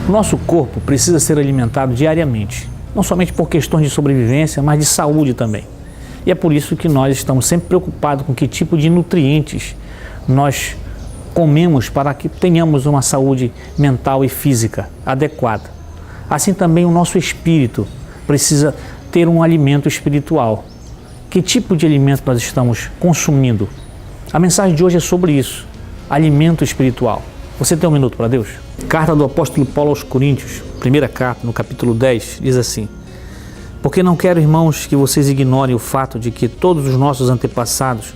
O nosso corpo precisa ser alimentado diariamente, não somente por questões de sobrevivência, mas de saúde também. E é por isso que nós estamos sempre preocupados com que tipo de nutrientes nós comemos para que tenhamos uma saúde mental e física adequada. Assim também o nosso espírito precisa ter um alimento espiritual. Que tipo de alimento nós estamos consumindo? A mensagem de hoje é sobre isso, alimento espiritual. Você tem um minuto para Deus? Carta do apóstolo Paulo aos Coríntios, primeira carta, no capítulo 10, diz assim: porque não quero, irmãos, que vocês ignorem o fato de que todos os nossos antepassados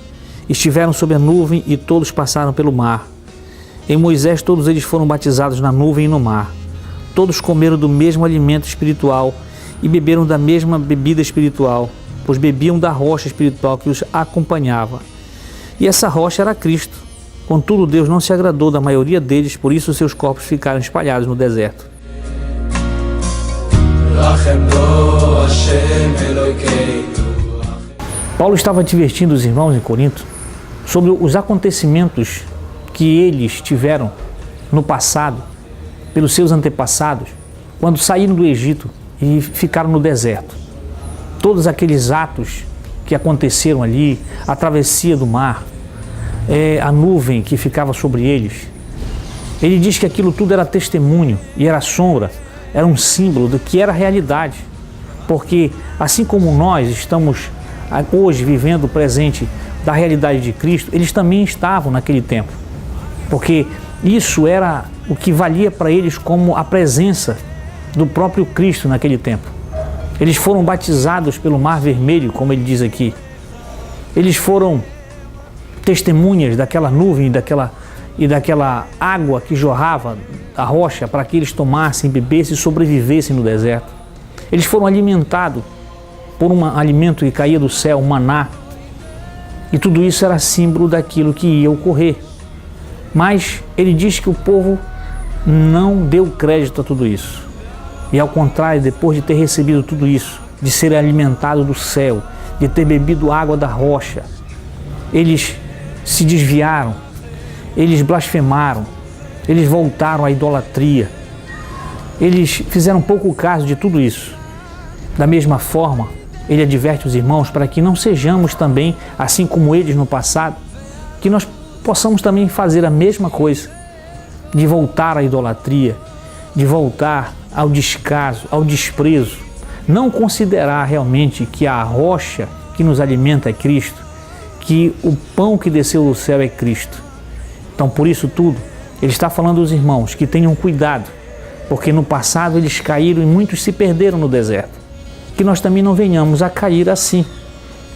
estiveram sob a nuvem e todos passaram pelo mar. Em Moisés todos eles foram batizados na nuvem e no mar. Todos comeram do mesmo alimento espiritual e beberam da mesma bebida espiritual, pois bebiam da rocha espiritual que os acompanhava. E essa rocha era Cristo. Contudo, Deus não se agradou da maioria deles, por isso seus corpos ficaram espalhados no deserto. Paulo estava advertindo os irmãos em Corinto sobre os acontecimentos que eles tiveram no passado, pelos seus antepassados, quando saíram do Egito e ficaram no deserto. Todos aqueles atos que aconteceram ali, a travessia do mar, a nuvem que ficava sobre eles. Ele diz que aquilo tudo era testemunho e era sombra, era um símbolo do que era a realidade. Porque assim como nós estamos hoje vivendo o presente da realidade de Cristo, eles também estavam naquele tempo. Porque isso era o que valia para eles como a presença do próprio Cristo naquele tempo. Eles foram batizados pelo Mar Vermelho, como ele diz aqui. Eles foram testemunhas daquela nuvem e daquela água que jorrava da rocha para que eles tomassem, bebessem e sobrevivessem no deserto. Eles foram alimentados por um alimento que caía do céu, um maná, e tudo isso era símbolo daquilo que ia ocorrer. Mas ele diz que o povo não deu crédito a tudo isso. E ao contrário, depois de ter recebido tudo isso, de ser alimentado do céu, de ter bebido água da rocha, eles se desviaram, eles blasfemaram, eles voltaram à idolatria, eles fizeram pouco caso de tudo isso. Da mesma forma, ele adverte os irmãos para que não sejamos também, assim como eles no passado, que nós possamos também fazer a mesma coisa, de voltar à idolatria, de voltar ao descaso, ao desprezo, não considerar realmente que a rocha que nos alimenta é Cristo, que o pão que desceu do céu é Cristo. Então, por isso tudo, ele está falando aos irmãos que tenham cuidado, porque no passado eles caíram e muitos se perderam no deserto. Que nós também não venhamos a cair assim,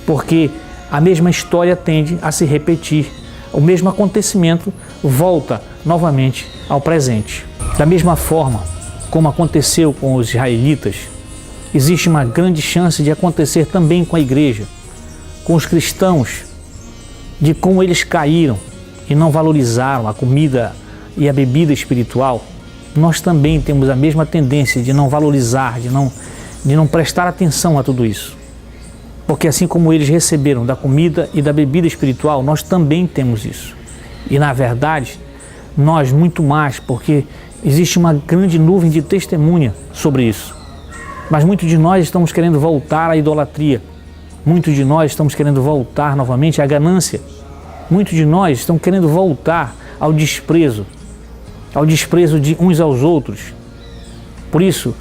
porque a mesma história tende a se repetir. O mesmo acontecimento volta novamente ao presente. Da mesma forma como aconteceu com os israelitas, existe uma grande chance de acontecer também com a igreja, com os cristãos, de como eles caíram e não valorizaram a comida e a bebida espiritual. Nós também temos a mesma tendência de não valorizar, de não prestar atenção a tudo isso. Porque assim como eles receberam da comida e da bebida espiritual, nós também temos isso. E na verdade, nós muito mais, porque existe uma grande nuvem de testemunha sobre isso. Mas muitos de nós estamos querendo voltar à idolatria. Muitos de nós estamos querendo voltar novamente à ganância. Muitos de nós estão querendo voltar ao desprezo de uns aos outros. Por isso,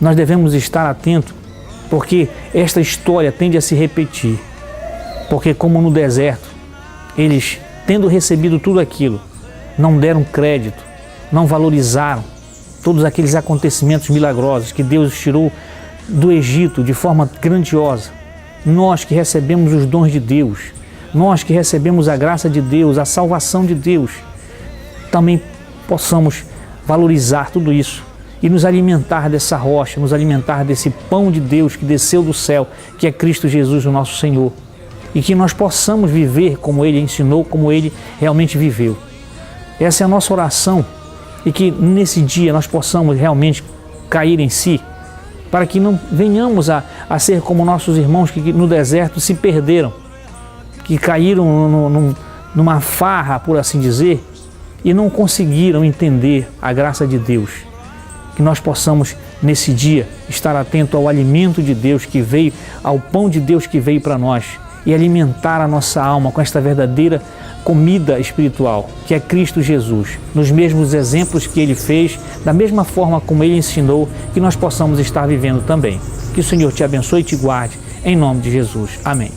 nós devemos estar atentos, porque esta história tende a se repetir. Porque como no deserto, eles, tendo recebido tudo aquilo, não deram crédito, não valorizaram todos aqueles acontecimentos milagrosos que Deus tirou do Egito de forma grandiosa. Nós que recebemos os dons de Deus, nós que recebemos a graça de Deus, a salvação de Deus, também possamos valorizar tudo isso e nos alimentar dessa rocha, nos alimentar desse pão de Deus que desceu do céu, que é Cristo Jesus, o nosso Senhor. E que nós possamos viver como Ele ensinou, como Ele realmente viveu. Essa é a nossa oração, e que nesse dia nós possamos realmente cair em si, para que não venhamos a ser como nossos irmãos que no deserto se perderam, que caíram numa farra, por assim dizer, e não conseguiram entender a graça de Deus. Que nós possamos, nesse dia, estar atento ao alimento de Deus que veio, ao pão de Deus que veio para nós, e alimentar a nossa alma com esta verdadeira comida espiritual, que é Cristo Jesus, nos mesmos exemplos que Ele fez, da mesma forma como Ele ensinou, que nós possamos estar vivendo também. Que o Senhor te abençoe e te guarde, em nome de Jesus. Amém.